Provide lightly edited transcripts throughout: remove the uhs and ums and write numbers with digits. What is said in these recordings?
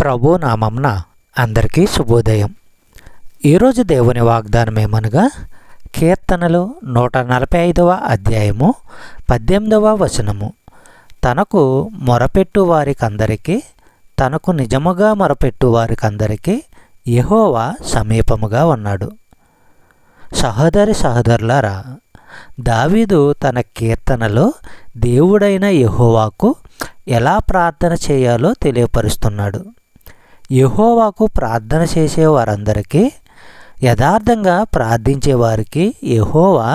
ప్రభు నామంన అందరికీ శుభోదయం. ఈరోజు దేవుని వాగ్దానం ఏమనగా కీర్తనలు 145వ అధ్యాయము 18వ వచనము. తనకు మొరపెట్టు వారికందరికీ, తనకు నిజముగా మొరపెట్టు వారికందరికీ యెహోవా సమీపముగా ఉన్నాడు. సహోదరులారా, దావీదు తన కీర్తనలో దేవుడైన యెహోవాకు ఎలా ప్రార్థన చేయాలో తెలియపరుస్తున్నాడు. యెహోవాకు ప్రార్థన చేసే వారందరికీ, యథార్థంగా ప్రార్థించే వారికి యెహోవా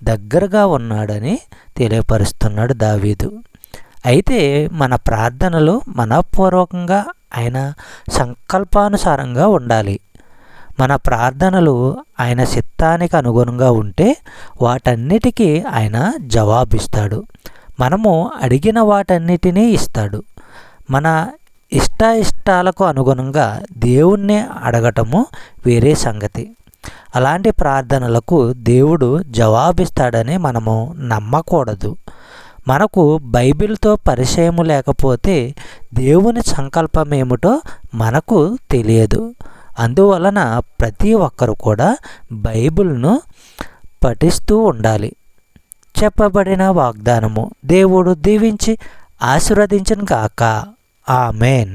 దగ్గరగా ఉన్నాడని తెలియపరుస్తున్నాడు దావీదు. అయితే మన ప్రార్థనలు మనపూర్వకంగా ఆయన సంకల్పానుసారంగా ఉండాలి. మన ప్రార్థనలు ఆయన చిత్తానికి అనుగుణంగా ఉంటే వాటన్నిటికీ ఆయన జవాబిస్తాడు. మనము అడిగిన వాటన్నిటినీ ఇస్తాడు. మన ఇష్టాలకు అనుగుణంగా దేవుణ్ణి అడగటము వేరే సంగతి. అలాంటి ప్రార్థనలకు దేవుడు జవాబిస్తాడని మనము నమ్మకూడదు. మనకు బైబిల్తో పరిచయము లేకపోతే దేవుని సంకల్పం ఏమిటో మనకు తెలియదు. అందువలన ప్రతి ఒక్కరు కూడా బైబిల్ను పఠిస్తూ ఉండాలి. చెప్పబడిన వాగ్దానము దేవుడు దీవించి ఆశీర్వదించును గాక. ఆమేన్.